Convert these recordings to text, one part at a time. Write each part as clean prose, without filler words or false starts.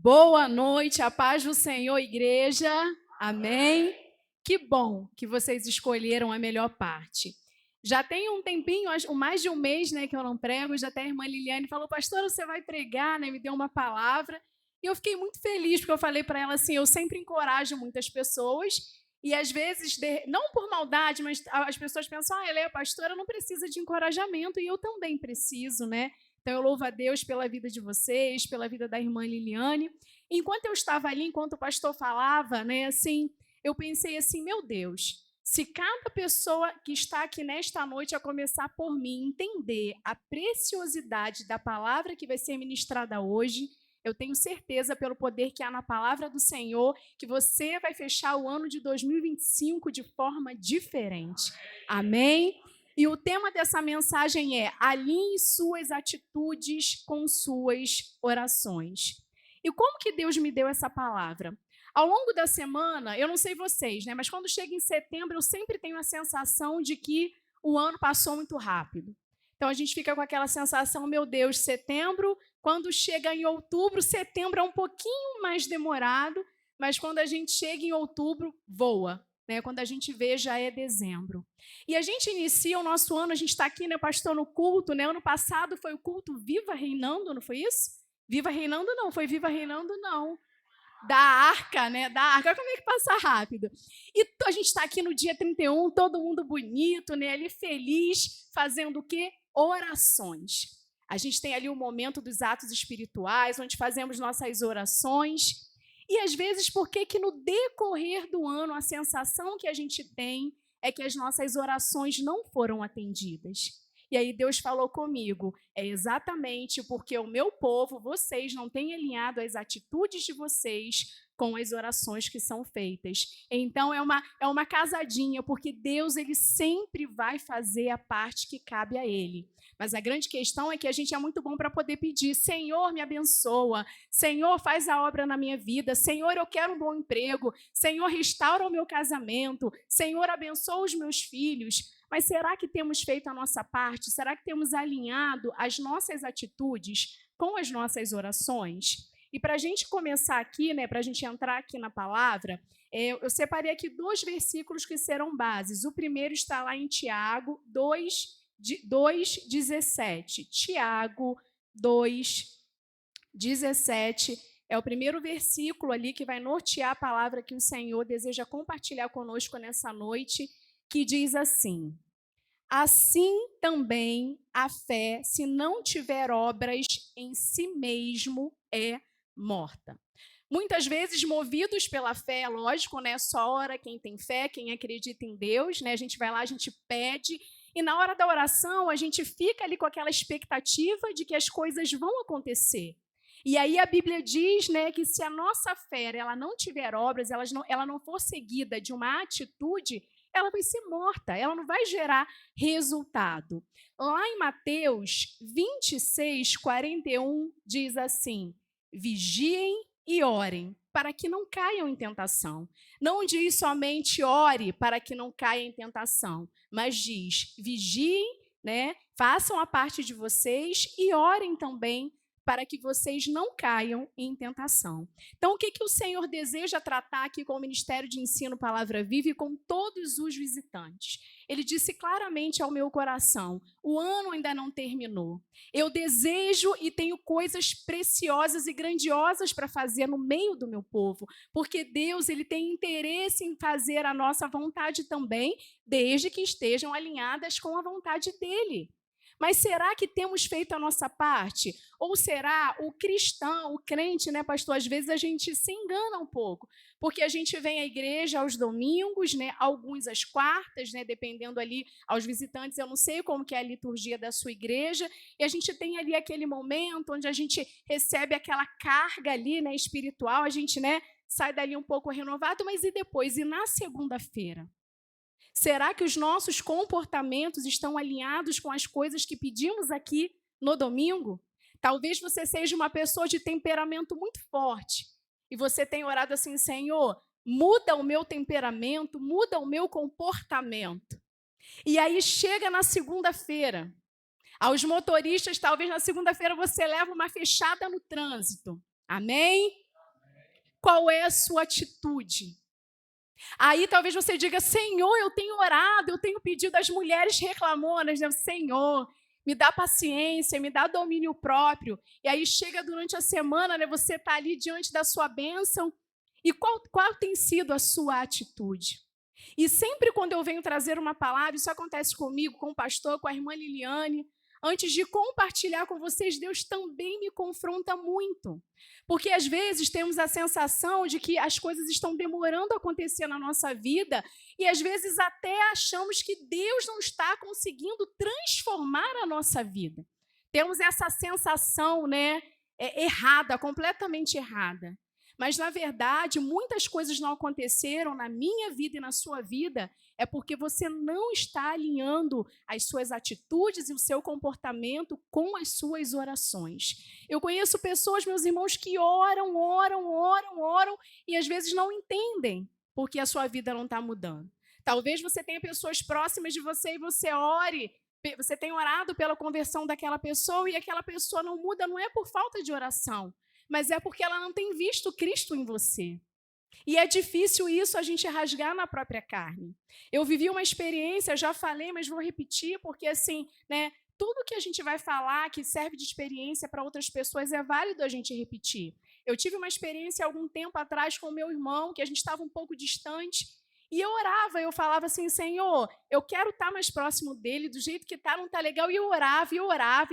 Boa noite, a paz do Senhor, igreja. Amém. Que bom que vocês escolheram a melhor parte. Já tem um tempinho, mais de um mês, né, que eu não prego, já até a irmã Liliane falou, pastora, você vai pregar, né, me deu uma palavra. E eu fiquei muito feliz, porque eu falei para ela assim, eu sempre encorajo muitas pessoas, e às vezes, não por maldade, mas as pessoas pensam, ela é pastora, não precisa de encorajamento, e eu também preciso, né? Então, eu louvo a Deus pela vida de vocês, pela vida da irmã Liliane. Enquanto eu estava ali, enquanto o pastor falava, né, assim, eu pensei assim, meu Deus, se cada pessoa que está aqui nesta noite, a começar por mim, entender a preciosidade da palavra que vai ser ministrada hoje, eu tenho certeza, pelo poder que há na palavra do Senhor, que você vai fechar o ano de 2025 de forma diferente. Amém? E o tema dessa mensagem é: alinhe suas atitudes com suas orações. E como que Deus me deu essa palavra? Ao longo da semana, eu não sei vocês, né, mas quando chega em setembro, eu sempre tenho a sensação de que o ano passou muito rápido. Então a gente fica com aquela sensação, meu Deus, setembro, quando chega em outubro, setembro é um pouquinho mais demorado, mas quando a gente chega em outubro, voa. Né? Quando a gente vê, já é dezembro. E a gente inicia o nosso ano, a gente está aqui, né, pastor, no culto, né? Ano passado foi o culto Viva Reinando, não foi isso? Viva Reinando não, foi Viva Reinando não. Da arca, né? Da arca, como é que passa rápido? E a gente está aqui no dia 31, todo mundo bonito, né? Ali feliz, fazendo o quê? Orações. A gente tem ali o momento dos atos espirituais, onde fazemos nossas orações. E às vezes, por que no decorrer do ano a sensação que a gente tem é que as nossas orações não foram atendidas? E aí Deus falou comigo, é exatamente porque o meu povo, vocês, não têm alinhado as atitudes de vocês com as orações que são feitas. Então é uma casadinha, porque Deus ele sempre vai fazer a parte que cabe a Ele. Mas a grande questão é que a gente é muito bom para poder pedir, Senhor, me abençoa, Senhor, faz a obra na minha vida, Senhor, eu quero um bom emprego, Senhor, restaura o meu casamento, Senhor, abençoa os meus filhos. Mas será que temos feito a nossa parte? Será que temos alinhado as nossas atitudes com as nossas orações? E para a gente começar aqui, né, para a gente entrar aqui na palavra, eu separei aqui 2 versículos que serão bases. O primeiro está lá em Tiago 2:17. Tiago 2:17 é o primeiro versículo ali que vai nortear a palavra que o Senhor deseja compartilhar conosco nessa noite, que diz assim: assim também a fé, se não tiver obras em si mesmo, é morta. Muitas vezes, movidos pela fé, lógico, né? Só ora quem tem fé, quem acredita em Deus, né? A gente vai lá, a gente pede, e na hora da oração, a gente fica ali com aquela expectativa de que as coisas vão acontecer. E aí a Bíblia diz, né, que se a nossa fé ela não tiver obras, ela não for seguida de uma atitude, ela vai ser morta, ela não vai gerar resultado. Lá em Mateus 26:41 diz assim: vigiem e orem para que não caiam em tentação. Não diz somente ore para que não caia em tentação, mas diz vigiem, né? Façam a parte de vocês e orem também para que vocês não caiam em tentação. Então, o que o Senhor deseja tratar aqui com o Ministério de Ensino Palavra Viva e com todos os visitantes? Ele disse claramente ao meu coração, o ano ainda não terminou. Eu desejo e tenho coisas preciosas e grandiosas para fazer no meio do meu povo, porque Deus ele tem interesse em fazer a nossa vontade também, desde que estejam alinhadas com a vontade dEle. Mas será que temos feito a nossa parte? Ou será o cristão, o crente, né, pastor? Às vezes a gente se engana um pouco, porque a gente vem à igreja aos domingos, né, alguns às quartas, né, dependendo ali aos visitantes, eu não sei como que é a liturgia da sua igreja, e a gente tem ali aquele momento onde a gente recebe aquela carga ali, né, espiritual, a gente, né, sai dali um pouco renovado, mas e depois? E na segunda-feira? Será que os nossos comportamentos estão alinhados com as coisas que pedimos aqui no domingo? Talvez você seja uma pessoa de temperamento muito forte e você tenha orado assim, Senhor, muda o meu temperamento, muda o meu comportamento. E aí chega na segunda-feira. Aos motoristas, talvez na segunda-feira você leva uma fechada no trânsito. Amém? qual é a sua atitude? Aí talvez você diga, Senhor, eu tenho orado, eu tenho pedido às mulheres reclamonas, né? Senhor, me dá paciência, me dá domínio próprio. E aí chega durante a semana, né? Você está ali diante da sua bênção. E qual tem sido a sua atitude? E sempre quando eu venho trazer uma palavra, isso acontece comigo, com o pastor, com a irmã Liliane, antes de compartilhar com vocês, Deus também me confronta muito. Porque às vezes temos a sensação de que as coisas estão demorando a acontecer na nossa vida e às vezes até achamos que Deus não está conseguindo transformar a nossa vida. Temos essa sensação, né, errada, completamente errada. Mas, na verdade, muitas coisas não aconteceram na minha vida e na sua vida é porque você não está alinhando as suas atitudes e o seu comportamento com as suas orações. Eu conheço pessoas, meus irmãos, que oram e às vezes não entendem porque a sua vida não está mudando. Talvez você tenha pessoas próximas de você e você ore, você tenha orado pela conversão daquela pessoa e aquela pessoa não muda, não é por falta de oração, mas é porque ela não tem visto Cristo em você. E é difícil isso a gente rasgar na própria carne. Eu vivi uma experiência, já falei, mas vou repetir, porque assim, né, tudo que a gente vai falar que serve de experiência para outras pessoas é válido a gente repetir. Eu tive uma experiência algum tempo atrás com o meu irmão, que a gente estava um pouco distante, e eu orava, eu falava assim, Senhor, eu quero estar mais próximo dele, do jeito que está, não está legal, e eu orava,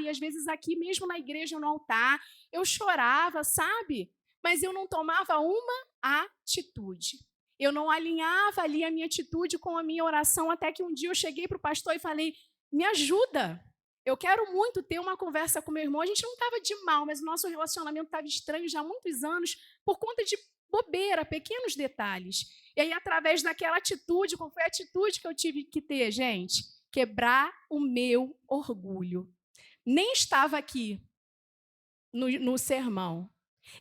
e às vezes aqui mesmo na igreja no altar, eu chorava, sabe? Mas eu não tomava uma atitude. Eu não alinhava ali a minha atitude com a minha oração, até que um dia eu cheguei para o pastor e falei, me ajuda, eu quero muito ter uma conversa com meu irmão. A gente não estava de mal, mas o nosso relacionamento estava estranho já há muitos anos, por conta de bobeira, pequenos detalhes. E aí, através daquela atitude, qual foi a atitude que eu tive que ter, gente? Quebrar o meu orgulho. Nem estava aqui no sermão.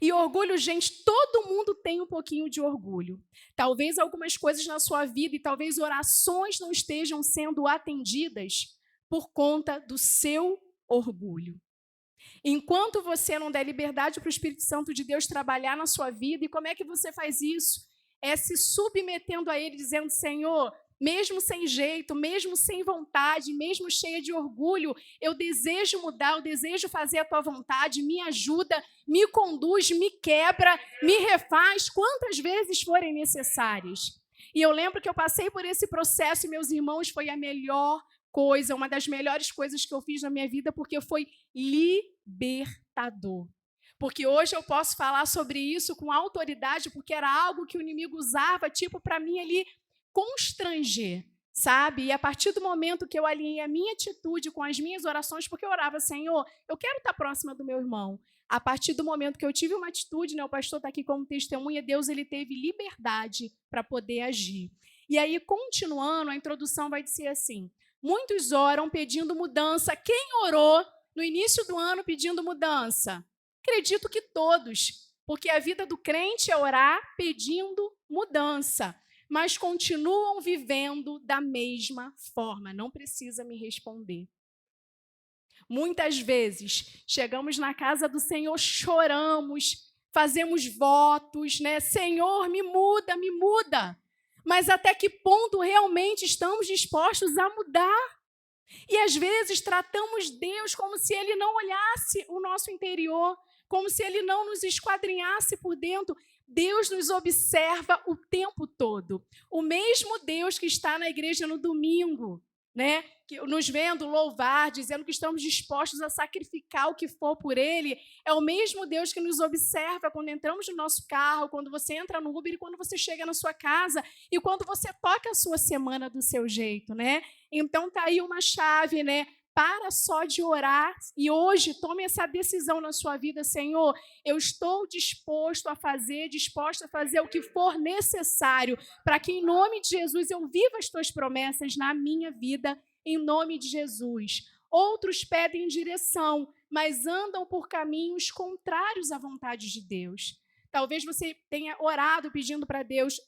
E orgulho, gente, todo mundo tem um pouquinho de orgulho. Talvez algumas coisas na sua vida e talvez orações não estejam sendo atendidas por conta do seu orgulho. Enquanto você não der liberdade para o Espírito Santo de Deus trabalhar na sua vida, e como é que você faz isso? É se submetendo a Ele, dizendo, Senhor, mesmo sem jeito, mesmo sem vontade, mesmo cheia de orgulho, eu desejo mudar, eu desejo fazer a Tua vontade, me ajuda, me conduz, me quebra, me refaz, quantas vezes forem necessárias. E eu lembro que eu passei por esse processo, e meus irmãos, foi a melhor coisa, uma das melhores coisas que eu fiz na minha vida, porque foi libertador. Porque hoje eu posso falar sobre isso com autoridade, porque era algo que o inimigo usava, tipo, para mim ali constranger, sabe? E a partir do momento que eu alinhei a minha atitude com as minhas orações, porque eu orava, Senhor, eu quero estar próxima do meu irmão. A partir do momento que eu tive uma atitude, né, o pastor está aqui como testemunha, Deus ele teve liberdade para poder agir. E aí, continuando, a introdução vai dizer assim, muitos oram pedindo mudança. Quem orou no início do ano pedindo mudança? Acredito que todos, porque a vida do crente é orar pedindo mudança, mas continuam vivendo da mesma forma. Não precisa me responder. Muitas vezes chegamos na casa do Senhor, choramos, fazemos votos, né? Senhor, me muda, me muda. Mas até que ponto realmente estamos dispostos a mudar? E às vezes tratamos Deus como se Ele não olhasse o nosso interior, como se Ele não nos esquadrinhasse por dentro. Deus nos observa o tempo todo. O mesmo Deus que está na igreja no domingo, né, que nos vendo louvar, dizendo que estamos dispostos a sacrificar o que for por Ele, é o mesmo Deus que nos observa quando entramos no nosso carro, quando você entra no Uber e quando você chega na sua casa e quando você toca a sua semana do seu jeito, né? Então tá aí uma chave, né? Para só de orar e hoje tome essa decisão na sua vida, Senhor, eu estou disposta a fazer o que for necessário para que em nome de Jesus eu viva as tuas promessas na minha vida, em nome de Jesus. Outros pedem direção, mas andam por caminhos contrários à vontade de Deus. Talvez você tenha orado pedindo para Deus,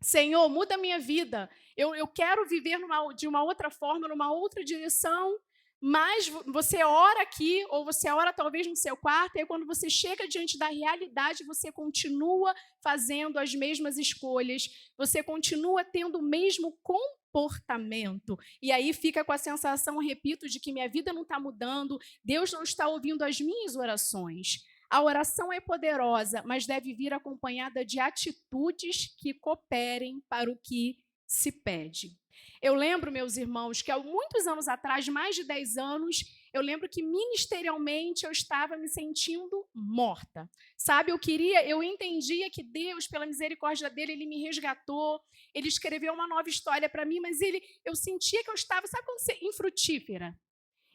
Senhor, muda a minha vida. Eu quero viver de uma outra forma, numa outra direção, Mas você ora aqui, ou você ora talvez no seu quarto, e aí quando você chega diante da realidade, você continua fazendo as mesmas escolhas, você continua tendo o mesmo comportamento. E aí fica com a sensação, repito, de que minha vida não está mudando, Deus não está ouvindo as minhas orações. A oração é poderosa, mas deve vir acompanhada de atitudes que cooperem para o que se pede. Eu lembro, meus irmãos, que há muitos anos atrás, mais de 10 anos, eu lembro que ministerialmente eu estava me sentindo morta. Sabe, eu entendia que Deus, pela misericórdia dele, ele me resgatou, ele escreveu uma nova história para mim, mas eu sentia que eu estava, sabe quando você infrutífera?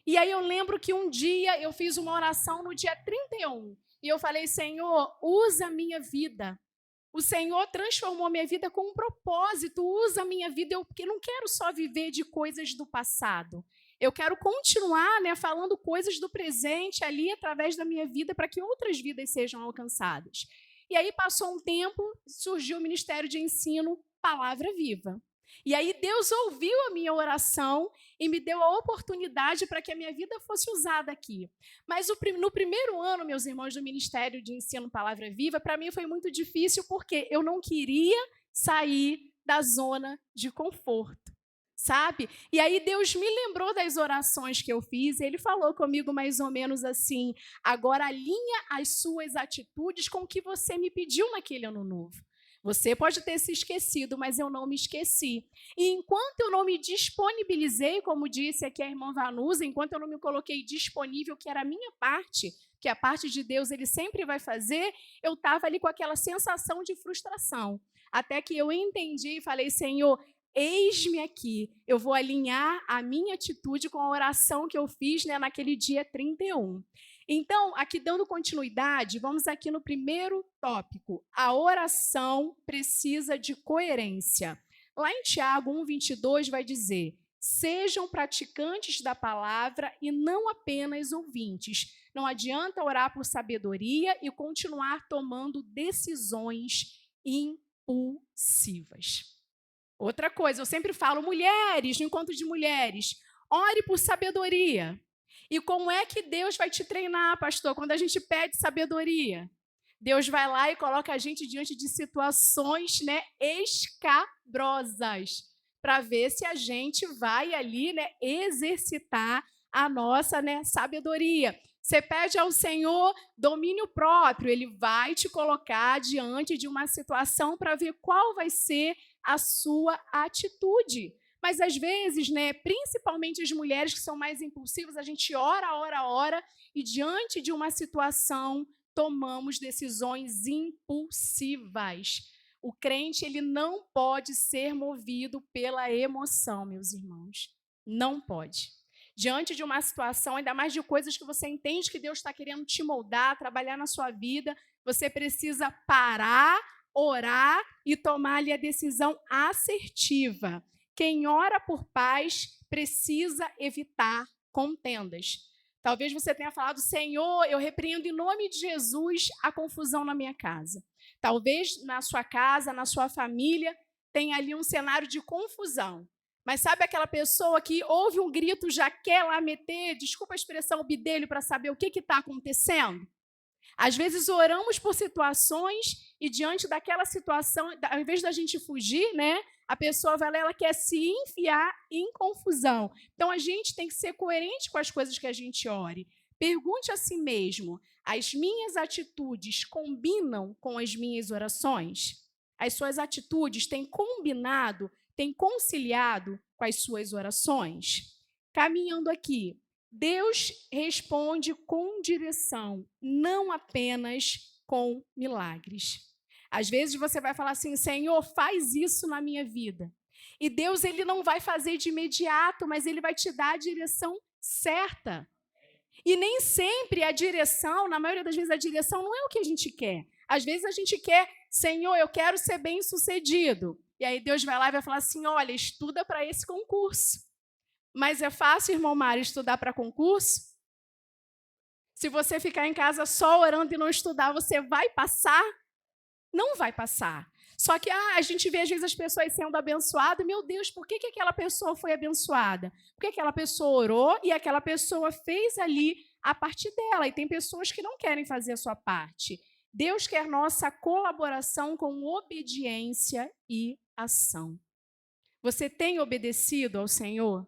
E aí eu lembro que um dia eu fiz uma oração no dia 31, e eu falei, Senhor, usa a minha vida. O Senhor transformou minha vida com um propósito, usa a minha vida, porque eu não quero só viver de coisas do passado. Eu quero continuar, falando coisas do presente ali através da minha vida para que outras vidas sejam alcançadas. E aí passou um tempo, surgiu o Ministério de Ensino Palavra Viva. E aí Deus ouviu a minha oração e me deu a oportunidade para que a minha vida fosse usada aqui. Mas no primeiro ano, meus irmãos, do Ministério de Ensino Palavra Viva, para mim foi muito difícil porque eu não queria sair da zona de conforto, sabe? E aí Deus me lembrou das orações que eu fiz e ele falou comigo mais ou menos assim, agora alinha as suas atitudes com o que você me pediu naquele ano novo. Você pode ter se esquecido, mas eu não me esqueci. E enquanto eu não me disponibilizei, como disse aqui a irmã Vanusa, enquanto eu não me coloquei disponível, que era a minha parte, que a parte de Deus ele sempre vai fazer, eu estava ali com aquela sensação de frustração. Até que eu entendi e falei, Senhor, eis-me aqui, eu vou alinhar a minha atitude com a oração que eu fiz naquele dia 31. Então, aqui dando continuidade, vamos aqui no primeiro tópico. A oração precisa de coerência. Lá em Tiago 1:22 vai dizer, sejam praticantes da palavra e não apenas ouvintes. Não adianta orar por sabedoria e continuar tomando decisões impulsivas. Outra coisa, eu sempre falo, mulheres, no encontro de mulheres, ore por sabedoria. E como é que Deus vai te treinar, pastor, quando a gente pede sabedoria? Deus vai lá e coloca a gente diante de situações escabrosas, para ver se a gente vai ali exercitar a nossa sabedoria. Você pede ao Senhor domínio próprio, Ele vai te colocar diante de uma situação para ver qual vai ser a sua atitude. Mas, às vezes, principalmente as mulheres que são mais impulsivas, a gente ora, e diante de uma situação, tomamos decisões impulsivas. O crente ele não pode ser movido pela emoção, meus irmãos. Não pode. Diante de uma situação, ainda mais de coisas que você entende que Deus está querendo te moldar, trabalhar na sua vida, você precisa parar, orar e tomar ali a decisão assertiva. Quem ora por paz precisa evitar contendas. Talvez você tenha falado, Senhor, eu repreendo em nome de Jesus a confusão na minha casa. Talvez na sua casa, na sua família, tenha ali um cenário de confusão. Mas sabe aquela pessoa que ouve um grito, já quer lá meter, desculpa a expressão, o bidelho para saber o que está acontecendo? Às vezes oramos por situações e diante daquela situação, ao invés da gente fugir, a pessoa vai lá, ela quer se enfiar em confusão. Então, a gente tem que ser coerente com as coisas que a gente ore. Pergunte a si mesmo, as minhas atitudes combinam com as minhas orações? As suas atitudes têm combinado, têm conciliado com as suas orações? Caminhando aqui, Deus responde com direção, não apenas com milagres. Às vezes você vai falar assim, Senhor, faz isso na minha vida. E Deus ele não vai fazer de imediato, mas Ele vai te dar a direção certa. E nem sempre a direção, na maioria das vezes a direção não é o que a gente quer. Às vezes a gente quer, Senhor, eu quero ser bem-sucedido. E aí Deus vai lá e vai falar assim, olha, estuda para esse concurso. Mas é fácil, irmão Mário, estudar para concurso? Se você ficar em casa só orando e não estudar, você vai passar? Não vai passar. Só que a gente vê, às vezes, as pessoas sendo abençoadas. Meu Deus, por que aquela pessoa foi abençoada? Porque aquela pessoa orou e aquela pessoa fez ali a parte dela. E tem pessoas que não querem fazer a sua parte. Deus quer nossa colaboração com obediência e ação. Você tem obedecido ao Senhor?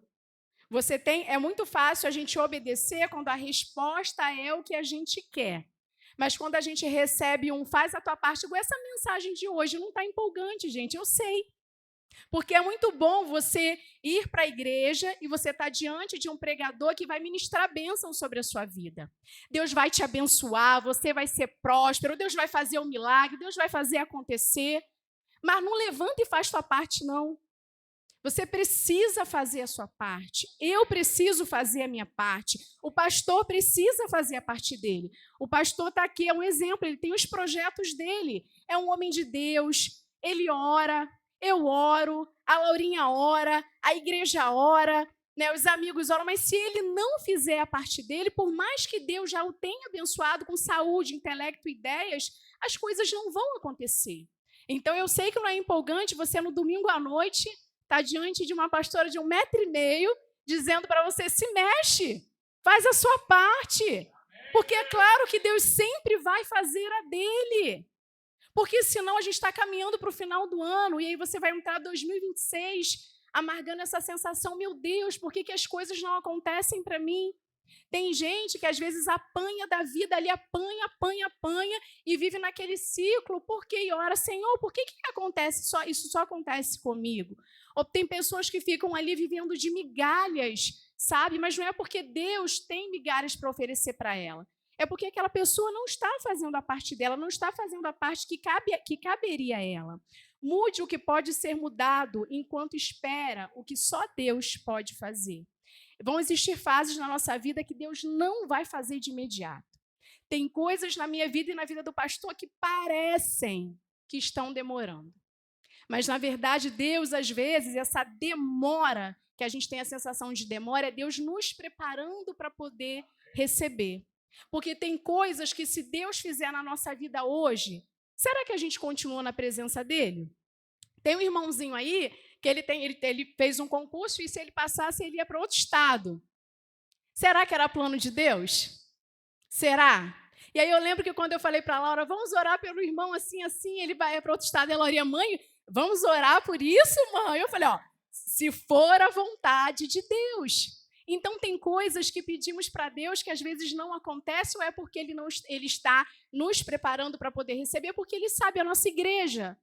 É muito fácil a gente obedecer quando a resposta é o que a gente quer. Mas quando a gente recebe faz a tua parte, igual essa mensagem de hoje, não está empolgante, gente, eu sei. Porque é muito bom você ir para a igreja e você estar diante de um pregador que vai ministrar bênção sobre a sua vida. Deus vai te abençoar, você vai ser próspero, Deus vai fazer um milagre, Deus vai fazer acontecer. Mas não levanta e faz tua parte, não. Você precisa fazer a sua parte. Eu preciso fazer a minha parte. O pastor precisa fazer a parte dele. O pastor está aqui, é um exemplo, ele tem os projetos dele. É um homem de Deus, ele ora, eu oro, a Laurinha ora, a igreja ora, né, os amigos oram, mas se ele não fizer a parte dele, por mais que Deus já o tenha abençoado com saúde, intelecto e ideias, as coisas não vão acontecer. Então, eu sei que não é empolgante você, no domingo à noite, está diante de uma pastora de 1,5 m, dizendo para você, se mexe, faz a sua parte. Porque é claro que Deus sempre vai fazer a dele. Porque senão a gente está caminhando para o final do ano, e aí você vai entrar em 2026 amargando essa sensação, meu Deus, por que as coisas não acontecem para mim? Tem gente que às vezes apanha da vida ali, apanha, e vive naquele ciclo, porque e ora, Senhor, por que acontece isso só acontece comigo? Ou tem pessoas que ficam ali vivendo de migalhas, sabe? Mas não é porque Deus tem migalhas para oferecer para ela. É porque aquela pessoa não está fazendo a parte dela, não está fazendo a parte que caberia a ela. Mude o que pode ser mudado enquanto espera o que só Deus pode fazer. Vão existir fases na nossa vida que Deus não vai fazer de imediato. Tem coisas na minha vida e na vida do pastor que parecem que estão demorando. Mas, na verdade, Deus, às vezes, essa demora, que a gente tem a sensação de demora, é Deus nos preparando para poder receber. Porque tem coisas que, se Deus fizer na nossa vida hoje, será que a gente continua na presença dele? Tem um irmãozinho aí que ele fez um concurso e, se ele passasse, ele ia para outro estado. Será que era plano de Deus? Será? E aí eu lembro que quando eu falei para a Laura, vamos orar pelo irmão assim, ele vai para outro estado. E a Laurinha, mãe, vamos orar por isso, mãe? Eu falei, se for a vontade de Deus. Então, tem coisas que pedimos para Deus que às vezes não acontecem, ou é porque ele está nos preparando para poder receber, porque ele sabe a nossa igreja.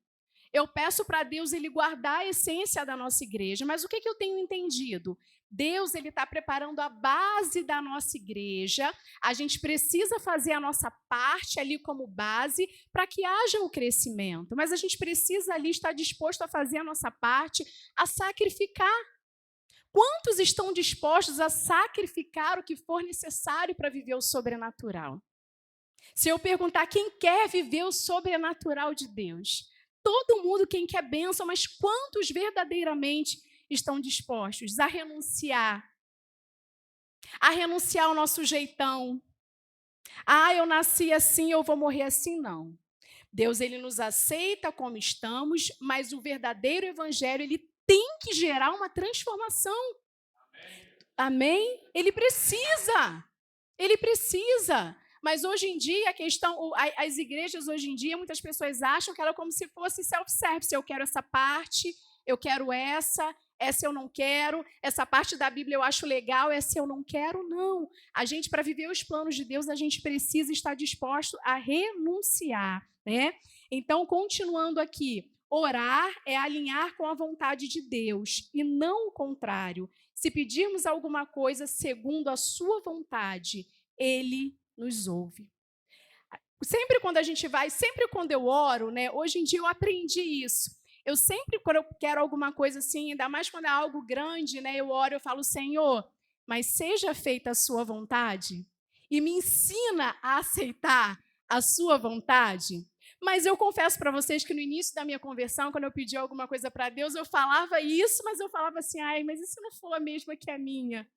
Eu peço para Deus ele guardar a essência da nossa igreja, mas o que eu tenho entendido? Deus está preparando a base da nossa igreja, a gente precisa fazer a nossa parte ali como base para que haja o crescimento, mas a gente precisa ali estar disposto a fazer a nossa parte, a sacrificar. Quantos estão dispostos a sacrificar o que for necessário para viver o sobrenatural? Se eu perguntar quem quer viver o sobrenatural de Deus, todo mundo quem quer bênção, mas quantos verdadeiramente estão dispostos a renunciar ao nosso jeitão? Eu nasci assim, eu vou morrer assim, não. Deus, ele nos aceita como estamos, mas o verdadeiro evangelho, ele tem que gerar uma transformação. Amém? Ele precisa. Mas hoje em dia, as igrejas hoje em dia, muitas pessoas acham que ela é como se fosse self-service. Eu quero essa parte, eu quero essa eu não quero, essa parte da Bíblia eu acho legal, essa eu não quero, não. A gente, para viver os planos de Deus, a gente precisa estar disposto a renunciar, né? Então, continuando aqui, orar é alinhar com a vontade de Deus e não o contrário. Se pedirmos alguma coisa segundo a sua vontade, Ele nos ouve. Sempre quando eu oro, né? Hoje em dia eu aprendi isso. Eu sempre, quando eu quero alguma coisa assim, ainda mais quando é algo grande, né? Eu oro, eu falo, Senhor, mas seja feita a sua vontade. E me ensina a aceitar a sua vontade. Mas eu confesso para vocês que no início da minha conversão, quando eu pedi alguma coisa para Deus, eu falava isso, mas eu falava assim, mas e se não for a mesma que a minha?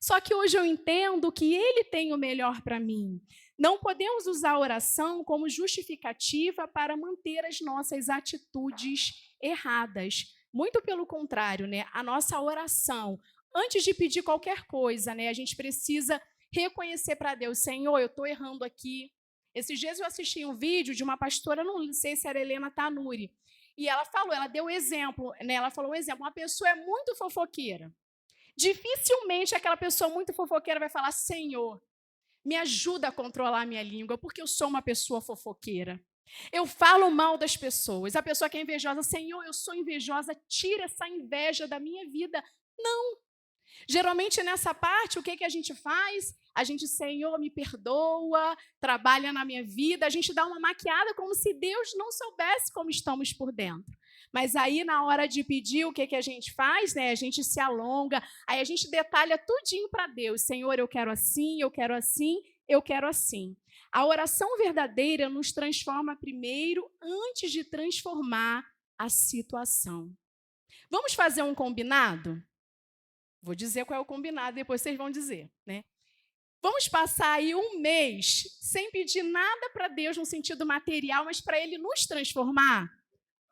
Só que hoje eu entendo que Ele tem o melhor para mim. Não podemos usar a oração como justificativa para manter as nossas atitudes erradas. Muito pelo contrário, né? A nossa oração, antes de pedir qualquer coisa, né, a gente precisa reconhecer para Deus: Senhor, eu estou errando aqui. Esses dias eu assisti um vídeo de uma pastora, não sei se era Helena Tanuri, e ela deu exemplo, né? Ela falou um exemplo: uma pessoa é muito fofoqueira. Dificilmente aquela pessoa muito fofoqueira vai falar: Senhor, me ajuda a controlar a minha língua, porque eu sou uma pessoa fofoqueira. Eu falo mal das pessoas. A pessoa que é invejosa: Senhor, eu sou invejosa, tira essa inveja da minha vida. Não. Geralmente, nessa parte, o que a gente faz? A gente: Senhor, me perdoa, trabalha na minha vida. A gente dá uma maquiada como se Deus não soubesse como estamos por dentro. Mas aí, na hora de pedir, o que a gente faz? Né? A gente se alonga, aí a gente detalha tudinho para Deus. Senhor, eu quero assim, eu quero assim, eu quero assim. A oração verdadeira nos transforma primeiro, antes de transformar a situação. Vamos fazer um combinado? Vou dizer qual é o combinado, depois vocês vão dizer, né? Vamos passar aí um mês sem pedir nada para Deus no sentido material, mas para Ele nos transformar.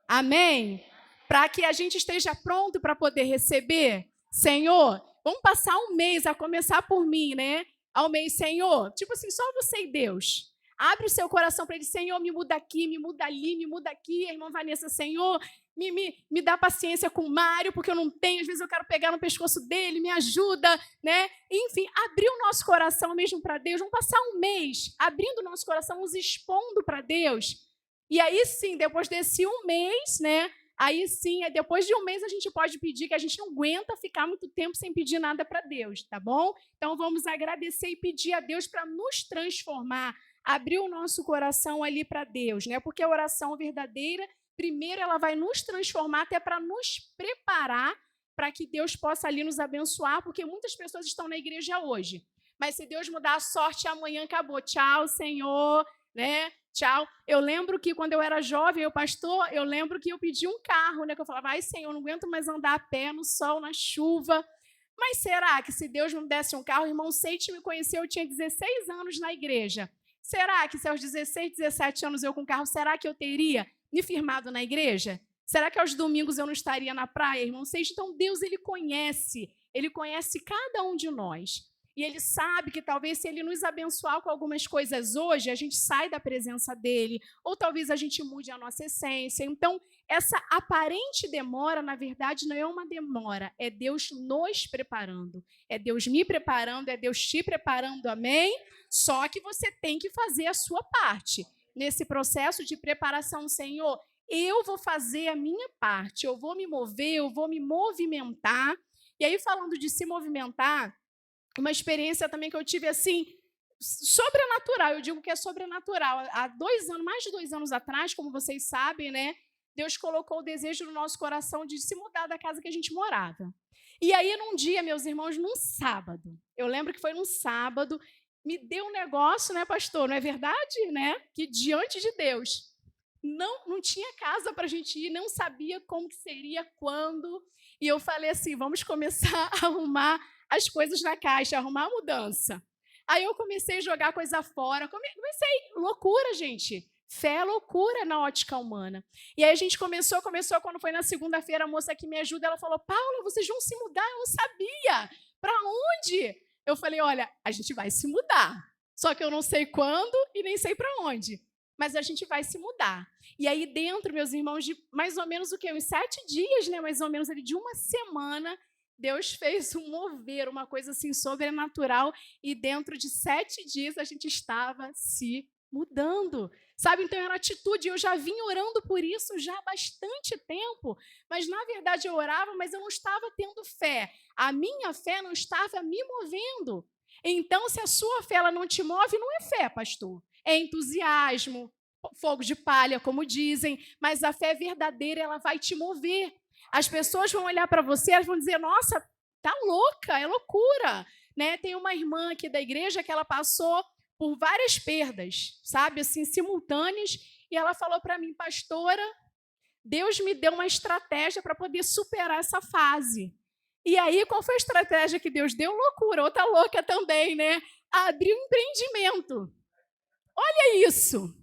Amém? Para que a gente esteja pronto para poder receber. Senhor, vamos passar um mês, a começar por mim, né? Ao mês, Senhor, tipo assim, só você e Deus. Abre o seu coração para Ele: Senhor, me muda aqui, me muda ali, me muda aqui. A irmã Vanessa: Senhor, me dá paciência com o Mário, porque eu não tenho, às vezes eu quero pegar no pescoço dele, me ajuda, né? Enfim, abrir o nosso coração mesmo para Deus. Vamos passar um mês abrindo o nosso coração, nos expondo para Deus. E aí sim, depois desse um mês, né? Aí sim, depois de um mês a gente pode pedir, que a gente não aguenta ficar muito tempo sem pedir nada para Deus, tá bom? Então vamos agradecer e pedir a Deus para nos transformar, abrir o nosso coração ali para Deus, né? Porque a oração verdadeira, primeiro, ela vai nos transformar até para nos preparar para que Deus possa ali nos abençoar, porque muitas pessoas estão na igreja hoje. Mas se Deus mudar a sorte, amanhã acabou. Tchau, Senhor, né? Tchau. Eu lembro que quando eu era jovem, pastor, eu lembro que eu pedi um carro, né? Que eu falava: ai, Senhor, não aguento mais andar a pé no sol, na chuva. Mas será que se Deus me desse um carro? O irmão Seite me conheceu, eu tinha 16 anos na igreja. Será que se aos 16, 17 anos eu com carro, será que eu teria me firmado na igreja? Será que aos domingos eu não estaria na praia, irmão Seite? Então Deus, Ele conhece cada um de nós. E Ele sabe que talvez se Ele nos abençoar com algumas coisas hoje, a gente sai da presença dEle, ou talvez a gente mude a nossa essência. Então, essa aparente demora, na verdade, não é uma demora, é Deus nos preparando. É Deus me preparando, é Deus te preparando, amém? Só que você tem que fazer a sua parte. Nesse processo de preparação, Senhor, eu vou fazer a minha parte, eu vou me mover, eu vou me movimentar. E aí, falando de se movimentar, uma experiência também que eu tive assim, sobrenatural, eu digo que é sobrenatural. Há 2 anos, mais de 2 anos atrás, como vocês sabem, né? Deus colocou o desejo no nosso coração de se mudar da casa que a gente morava. E aí, num dia, meus irmãos, num sábado, eu lembro que foi num sábado, me deu um negócio, né, pastor? Não é verdade, né? Que diante de Deus, não tinha casa para a gente ir, não sabia como que seria, quando. E eu falei assim: vamos começar a arrumar as coisas na caixa, arrumar a mudança. Aí eu comecei a jogar coisa fora, comecei, loucura, gente. Fé é loucura na ótica humana. E aí a gente começou, quando foi na segunda-feira, a moça que me ajuda, ela falou: Paula, vocês vão se mudar? Eu não sabia. Para onde? Eu falei: olha, a gente vai se mudar. Só que eu não sei quando e nem sei para onde. Mas a gente vai se mudar. E aí dentro, meus irmãos, de mais ou menos o quê? Uns 7 dias, né? Mais ou menos ali de uma semana, Deus fez um mover, uma coisa assim sobrenatural, e dentro de 7 dias a gente estava se mudando, sabe? Então era atitude, eu já vim orando por isso já há bastante tempo, mas na verdade eu orava, mas eu não estava tendo fé, a minha fé não estava me movendo. Então, se a sua fé ela não te move, não é fé, pastor, é entusiasmo, fogo de palha, como dizem, mas a fé verdadeira, ela vai te mover. As pessoas vão olhar para você, elas vão dizer: nossa, tá louca, é loucura, né? Tem uma irmã aqui da igreja que ela passou por várias perdas, sabe, assim, simultâneas, e ela falou para mim: pastora, Deus me deu uma estratégia para poder superar essa fase. E aí, qual foi a estratégia que Deus deu? Loucura, outra louca também, né? Abrir um empreendimento. Olha isso.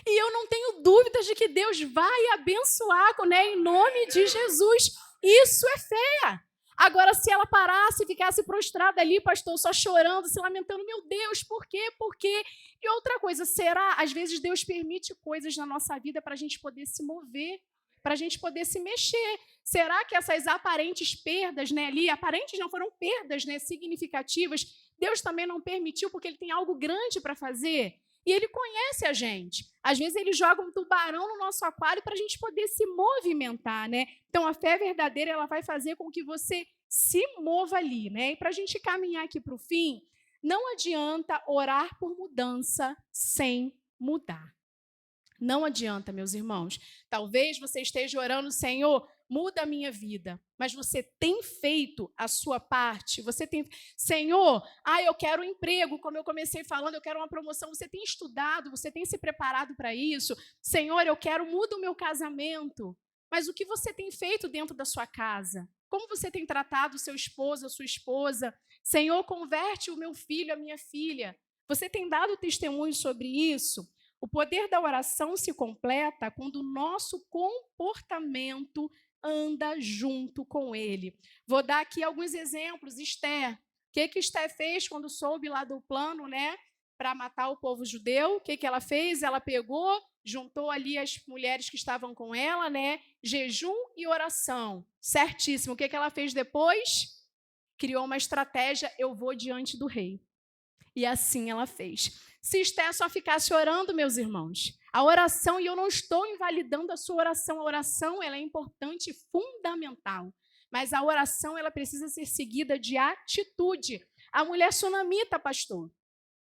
E eu não tenho dúvidas de que Deus vai abençoar, né, em nome de Jesus. Isso é fé. Agora, se ela parasse e ficasse prostrada ali, pastor, só chorando, se lamentando, meu Deus, por quê? Por quê? E outra coisa, será? Às vezes Deus permite coisas na nossa vida para a gente poder se mover, para a gente poder se mexer. Será que essas aparentes perdas, né, ali, aparentes não foram perdas, né, significativas, Deus também não permitiu porque Ele tem algo grande para fazer? E Ele conhece a gente. Às vezes Ele joga um tubarão no nosso aquário para a gente poder se movimentar, né? Então a fé verdadeira ela vai fazer com que você se mova ali, né? E para a gente caminhar aqui para o fim, não adianta orar por mudança sem mudar. Não adianta, meus irmãos. Talvez você esteja orando, Senhor, muda a minha vida. Mas você tem feito a sua parte? Você tem, Senhor, eu quero um emprego, como eu comecei falando, eu quero uma promoção. Você tem estudado, você tem se preparado para isso? Senhor, muda o meu casamento. Mas o que você tem feito dentro da sua casa? Como você tem tratado o seu esposo, a sua esposa? Senhor, converte o meu filho, a minha filha. Você tem dado testemunho sobre isso? O poder da oração se completa quando o nosso comportamento anda junto com ele. Vou dar aqui alguns exemplos. Esther. O que Esther fez quando soube lá do plano, né, para matar o povo judeu? O que ela fez? Ela pegou, juntou ali as mulheres que estavam com ela, né, jejum e oração. Certíssimo. O que ela fez depois? Criou uma estratégia, eu vou diante do rei. E assim ela fez. Se Esther só ficasse orando, meus irmãos, a oração, e eu não estou invalidando a sua oração, a oração ela é importante e fundamental, mas a oração ela precisa ser seguida de atitude. A mulher sunamita, pastor,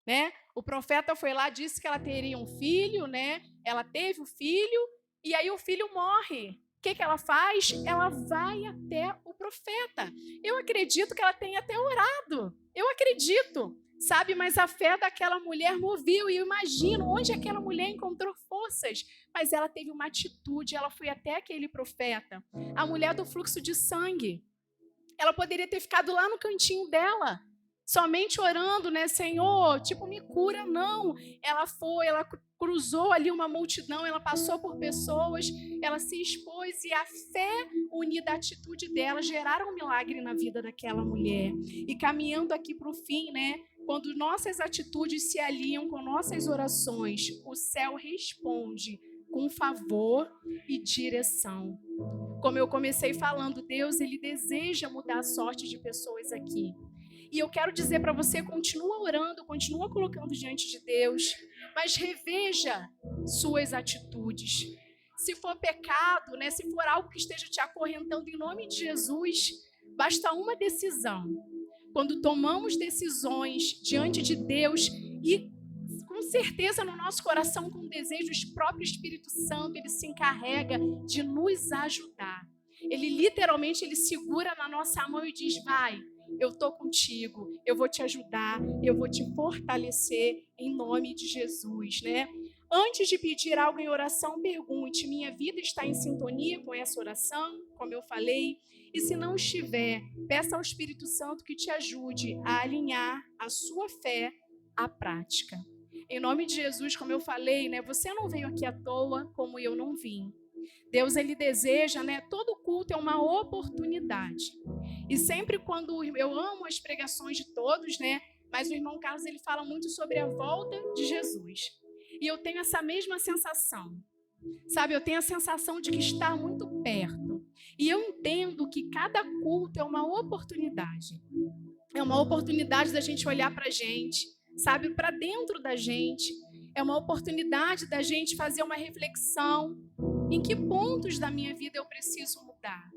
né? O profeta foi lá, disse que ela teria um filho, né? Ela teve o filho, e aí o filho morre. O que ela faz? Ela vai até o profeta. Eu acredito que ela tenha até orado. Eu acredito. Sabe, mas a fé daquela mulher moveu, e eu imagino onde aquela mulher encontrou forças, mas ela teve uma atitude, ela foi até aquele profeta. A mulher do fluxo de sangue, ela poderia ter ficado lá no cantinho dela, somente orando, né, Senhor, me cura, não. Ela foi, ela cruzou ali uma multidão, ela passou por pessoas, ela se expôs, e a fé unida à atitude dela geraram um milagre na vida daquela mulher. E caminhando aqui para o fim, né, quando nossas atitudes se alinham com nossas orações, o céu responde com favor e direção. Como eu comecei falando, Deus, Ele deseja mudar a sorte de pessoas aqui. E eu quero dizer para você, continua orando, continua colocando diante de Deus, mas reveja suas atitudes. Se for pecado, né, se for algo que esteja te acorrentando, em nome de Jesus, basta uma decisão. Quando tomamos decisões diante de Deus e com certeza no nosso coração com desejos, o próprio Espírito Santo, ele se encarrega de nos ajudar. Ele literalmente, ele segura na nossa mão e diz, vai, eu estou contigo, eu vou te ajudar, eu vou te fortalecer em nome de Jesus, né? Antes de pedir algo em oração, pergunte, minha vida está em sintonia com essa oração, como eu falei? E se não estiver, peça ao Espírito Santo que te ajude a alinhar a sua fé à prática. Em nome de Jesus, como eu falei, né, você não veio aqui à toa, como eu não vim. Deus, ele deseja, né, todo culto é uma oportunidade. E sempre quando eu amo as pregações de todos, né, mas o irmão Carlos, ele fala muito sobre a volta de Jesus. E eu tenho essa mesma sensação. Sabe, eu tenho a sensação de que está muito perto. E eu entendo que cada culto é uma oportunidade. É uma oportunidade da gente olhar para a gente, sabe, para dentro da gente. É uma oportunidade da gente fazer uma reflexão. Em que pontos da minha vida eu preciso mudar?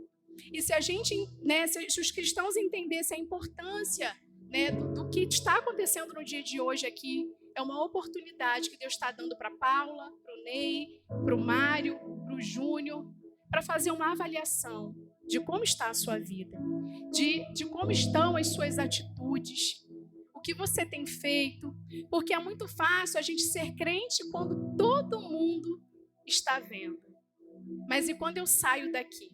E se a gente, né, se os cristãos entendessem a importância, né, do que está acontecendo no dia de hoje aqui, é uma oportunidade que Deus está dando para a Paula, para o Ney, para o Mário, para o Júnior, para fazer uma avaliação de como está a sua vida, de como estão as suas atitudes, o que você tem feito, porque é muito fácil a gente ser crente quando todo mundo está vendo. Mas e quando eu saio daqui?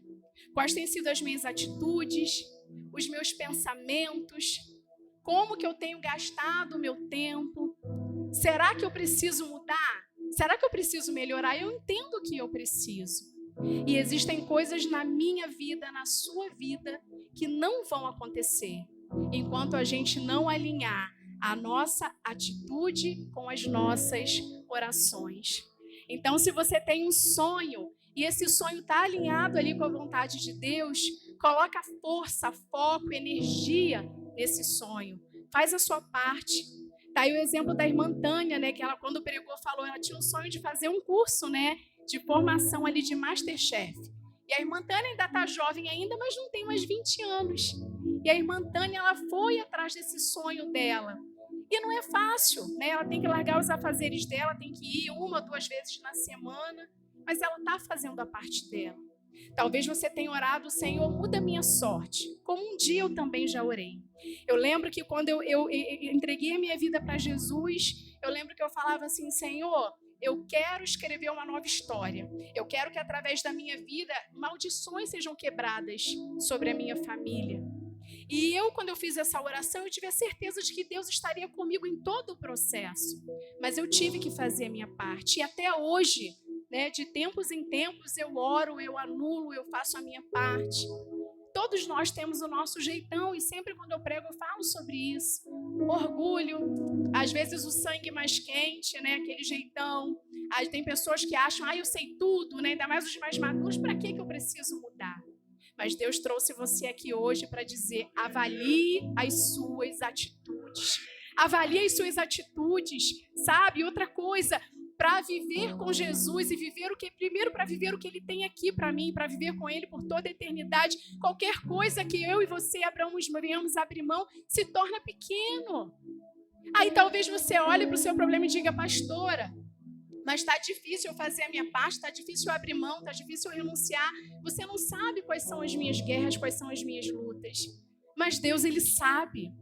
Quais têm sido as minhas atitudes, os meus pensamentos, como que eu tenho gastado o meu tempo. Será que eu preciso mudar? Será que eu preciso melhorar? Eu entendo que eu preciso. E existem coisas na minha vida, na sua vida, que não vão acontecer enquanto a gente não alinhar a nossa atitude com as nossas orações. Então, se você tem um sonho e esse sonho está alinhado ali com a vontade de Deus, coloca força, foco, energia nesse sonho. Faz a sua parte. Tá aí o exemplo da irmã Tânia, né? Que ela, quando pregou, falou, ela tinha um sonho de fazer um curso, né? De formação ali de Masterchef. E a irmã Tânia ainda está jovem ainda, mas não tem mais 20 anos. E a irmã Tânia, ela foi atrás desse sonho dela. E não é fácil, né? Ela tem que largar os afazeres dela, tem que ir 1 ou 2 vezes na semana, mas ela está fazendo a parte dela. Talvez você tenha orado, Senhor, muda a minha sorte, como um dia eu também já orei. Eu lembro que quando eu entreguei a minha vida para Jesus, eu lembro que eu falava assim, Senhor, eu quero escrever uma nova história. Eu quero que através da minha vida, maldições sejam quebradas sobre a minha família. E eu, quando eu fiz essa oração, eu tive a certeza de que Deus estaria comigo em todo o processo. Mas eu tive que fazer a minha parte. E até hoje, né, de tempos em tempos, eu oro, eu anulo, eu faço a minha parte. Todos nós temos o nosso jeitão e sempre quando eu prego eu falo sobre isso. Orgulho, às vezes o sangue mais quente, né, aquele jeitão. Aí tem pessoas que acham, eu sei tudo, né, ainda mais os mais maduros, para que eu preciso mudar? Mas Deus trouxe você aqui hoje para dizer, avalie as suas atitudes. Avalie as suas atitudes, sabe? Outra coisa, para viver com Jesus e viver o que primeiro para viver o que Ele tem aqui para mim, para viver com Ele por toda a eternidade, qualquer coisa que eu e você venhamos abrir mão se torna pequeno. Aí talvez você olhe para o seu problema e diga, pastora, mas está difícil eu fazer a minha parte, está difícil eu abrir mão, está difícil eu renunciar. Você não sabe quais são as minhas guerras, quais são as minhas lutas. Mas Deus, Ele sabe.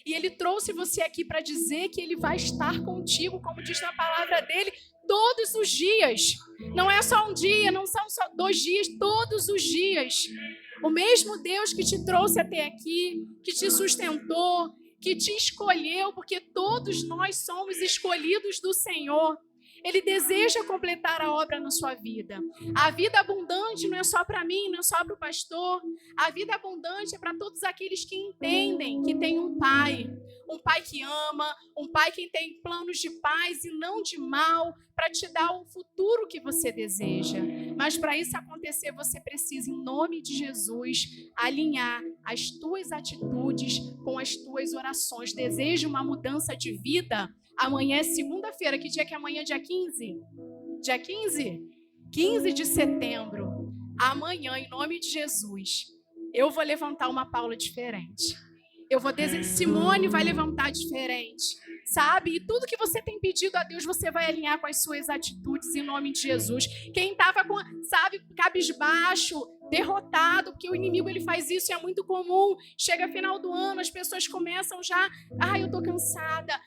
E Ele trouxe você aqui para dizer que Ele vai estar contigo, como diz na palavra dEle, todos os dias. Não é só um dia, não são só 2 dias, todos os dias. O mesmo Deus que te trouxe até aqui, que te sustentou, que te escolheu, porque todos nós somos escolhidos do Senhor. Ele deseja completar a obra na sua vida. A vida abundante não é só para mim, não é só para o pastor. A vida abundante é para todos aqueles que entendem que tem um pai que ama, um pai que tem planos de paz e não de mal, para te dar o futuro que você deseja. Mas para isso acontecer, você precisa, em nome de Jesus, alinhar as tuas atitudes com as tuas orações. Deseja uma mudança de vida? Amanhã é segunda-feira. Que dia que é amanhã? Dia 15? Dia 15? 15 de setembro. Amanhã, em nome de Jesus, eu vou levantar uma Paula diferente. Simone vai levantar diferente. Sabe? E tudo que você tem pedido a Deus, você vai alinhar com as suas atitudes em nome de Jesus. Quem estava cabisbaixo, derrotado, porque o inimigo ele faz isso e é muito comum. Chega final do ano, as pessoas começam já, eu tô cansada,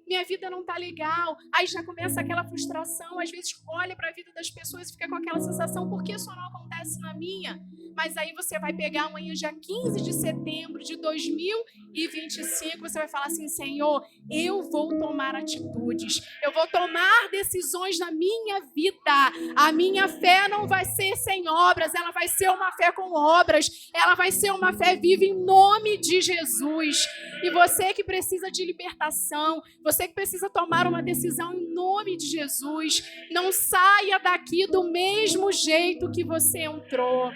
minha vida não tá legal. Aí já começa aquela frustração, às vezes olha para a vida das pessoas e fica com aquela sensação, por que isso não acontece na minha? Mas aí você vai pegar amanhã, dia 15 de setembro de 2025, você vai falar assim, Senhor, eu vou tomar atitudes, eu vou tomar decisões na minha vida. A minha fé não vai ser sem obras, ela vai ser uma fé com obras, ela vai ser uma fé viva em nome de Jesus. E você que precisa de libertação, você que precisa tomar uma decisão em nome de Jesus, não saia daqui do mesmo jeito que você entrou.